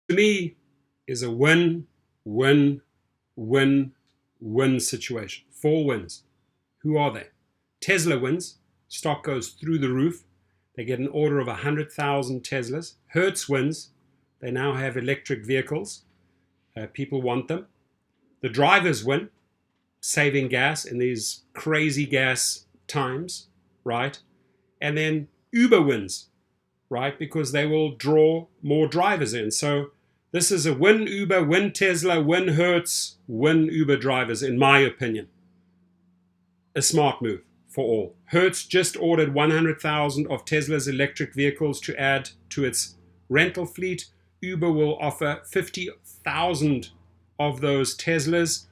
To me, is a win, win, win, win situation. 4 wins. Who are they? Tesla wins. Stock goes through the roof. They get an order of 100,000 Teslas. Hertz wins. They now have electric vehicles. People want them. The drivers win, saving gas in these crazy gas times, right? And then Uber wins, right? Because they will draw more drivers in. So this is a win Uber, win Tesla, win Hertz, win Uber drivers, in my opinion. A smart move for all. Hertz just ordered 100,000 of Tesla's electric vehicles to add to its rental fleet. Uber will offer 50,000 of those Teslas.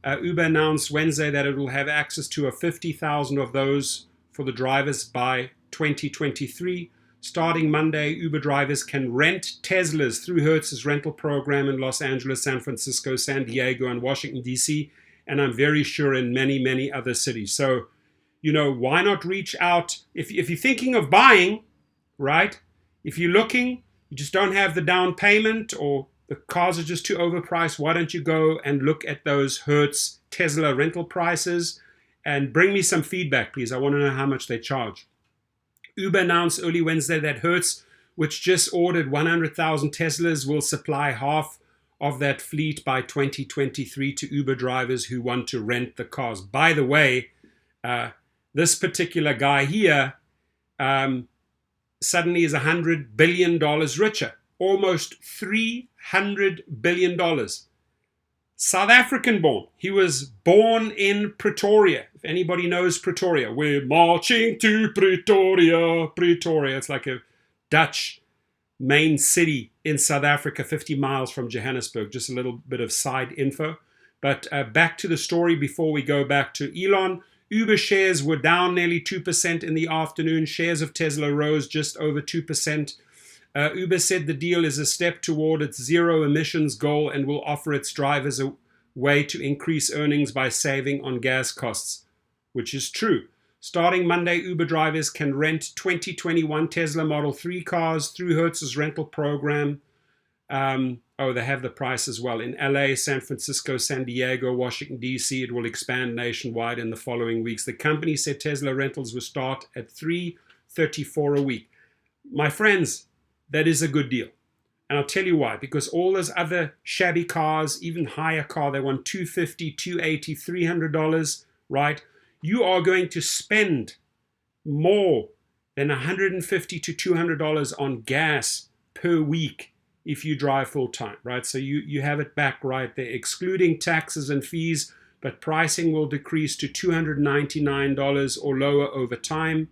Uber announced Wednesday that it will have access to 50,000 of those for the drivers by 2023. Starting Monday, Uber drivers can rent Teslas through Hertz's rental program in Los Angeles, San Francisco, San Diego, and Washington, D.C., and I'm very sure in many, many other cities. So, why not reach out? If you're thinking of buying, right? If you're looking, you just don't have the down payment or the cars are just too overpriced, why don't you go and look at those Hertz Tesla rental prices and bring me some feedback, please. I want to know how much they charge. Uber announced early Wednesday that Hertz, which just ordered 100,000 Teslas, will supply half of that fleet by 2023 to Uber drivers who want to rent the cars. By the way, this particular guy here suddenly is $100 billion richer, almost $300 billion. South African born. He was born in Pretoria. If anybody knows Pretoria, we're marching to Pretoria. Pretoria, it's like a Dutch main city in South Africa, 50 miles from Johannesburg. Just a little bit of side info. But back to the story before we go back to Elon. Uber shares were down nearly 2% in the afternoon. Shares of Tesla rose just over 2%. Uber said the deal is a step toward its zero emissions goal and will offer its drivers a way to increase earnings by saving on gas costs, which is true. Starting Monday, Uber drivers can rent 2021 Tesla Model 3 cars through Hertz's rental program. They have the price as well. In LA, San Francisco, San Diego, Washington, D.C., it will expand nationwide in the following weeks. The company said Tesla rentals will start at $334 a week. My friends, that is a good deal. And I'll tell you why. Because all those other shabby cars, even higher car, they want $250, $280, $300, right? You are going to spend more than $150 to $200 on gas per week if you drive full time, right? So you have it back right there, excluding taxes and fees, but pricing will decrease to $299 or lower over time.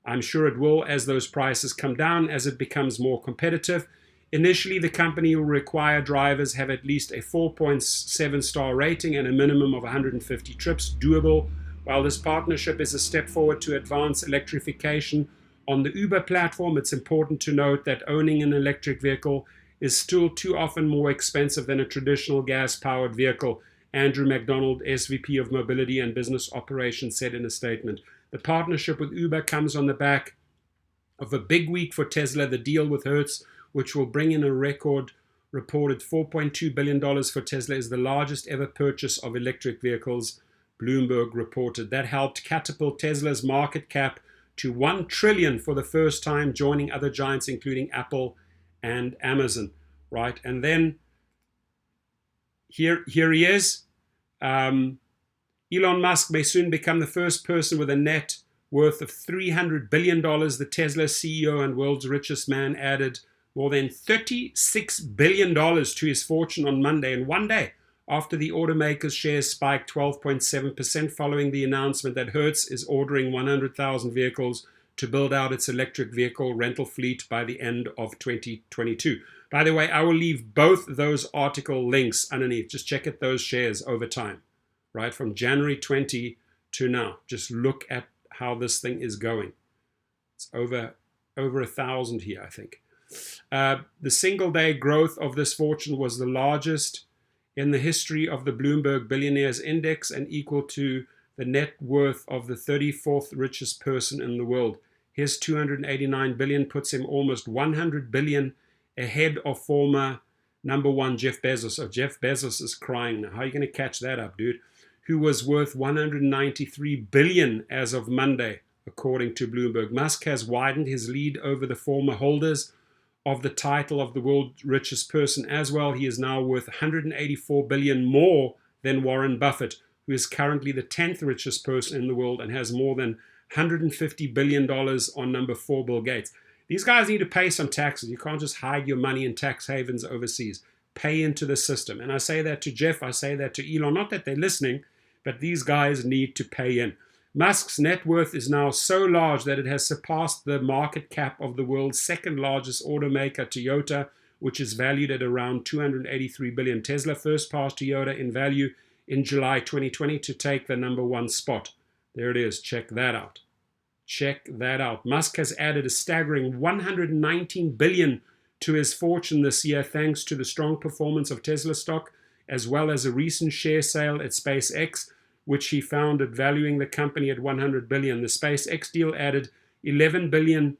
I'm sure it will as those prices come down, as it becomes more competitive. Initially, the company will require drivers have at least a 4.7 star rating and a minimum of 150 trips, doable. While this partnership is a step forward to advance electrification on the Uber platform, it's important to note that owning an electric vehicle is still too often more expensive than a traditional gas-powered vehicle, Andrew McDonald, SVP of Mobility and Business Operations, said in a statement. The partnership with Uber comes on the back of a big week for Tesla, the deal with Hertz, which will bring in a record reported $4.2 billion for Tesla, is the largest ever purchase of electric vehicles, Bloomberg reported. That helped catapult Tesla's market cap to $1 trillion for the first time, joining other giants including Apple and Amazon, right? And then here he is. Elon Musk may soon become the first person with a net worth of $300 billion. The Tesla CEO and world's richest man added more than $36 billion to his fortune on Monday, in one day, after the automaker's shares spiked 12.7% following the announcement that Hertz is ordering 100,000 vehicles to build out its electric vehicle rental fleet by the end of 2022. By the way, I will leave both those article links underneath. Just check at those shares over time, right? From January 20 to now. Just look at how this thing is going. It's over 1,000 here, I think. The single day growth of this fortune was the largest in the history of the Bloomberg Billionaires Index and equal to the net worth of the 34th richest person in the world. His $289 billion puts him almost $100 billion ahead of former Number one, Jeff Bezos. Oh, Jeff Bezos is crying now. How are you going to catch that up, dude? Who was worth 193 billion as of Monday, according to Bloomberg. Musk has widened his lead over the former holders of the title of the world's richest person as well. He is now worth 184 billion more than Warren Buffett, who is currently the 10th richest person in the world and has more than $150 billion on number 4, Bill Gates. These guys need to pay some taxes. You can't just hide your money in tax havens overseas. Pay into the system. And I say that to Jeff, I say that to Elon, not that they're listening, but these guys need to pay in. Musk's net worth is now so large that it has surpassed the market cap of the world's second largest automaker, Toyota, which is valued at around 283 billion. Tesla first passed Toyota in value in July 2020 to take the number 1 spot. There it is. Check that out. Check that out. Musk has added a staggering 119 billion to his fortune this year thanks to the strong performance of Tesla stock, as well as a recent share sale at SpaceX, which he founded, valuing the company at 100 billion. The SpaceX deal added 11 billion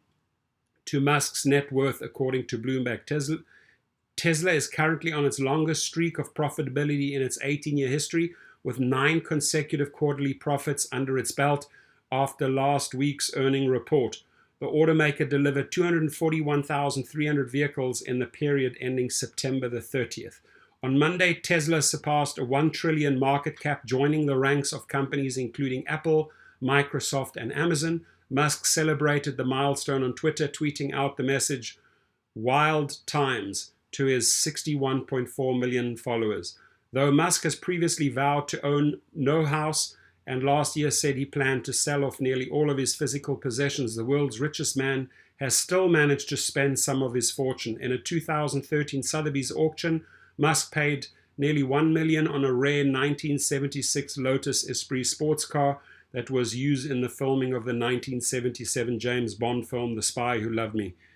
to Musk's net worth, according to Bloomberg. Tesla is currently on its longest streak of profitability in its 18-year history, with 9 consecutive quarterly profits under its belt after last week's earning report. The automaker delivered 241,300 vehicles in the period ending September the 30th. On Monday, Tesla surpassed a 1 trillion market cap, joining the ranks of companies including Apple, Microsoft, and Amazon. Musk celebrated the milestone on Twitter, tweeting out the message, "Wild Times," to his 61.4 million followers. Though Musk has previously vowed to own no house and last year said he planned to sell off nearly all of his physical possessions, the world's richest man has still managed to spend some of his fortune. In a 2013 Sotheby's auction, Musk paid nearly $1 million on a rare 1976 Lotus Esprit sports car that was used in the filming of the 1977 James Bond film, The Spy Who Loved Me.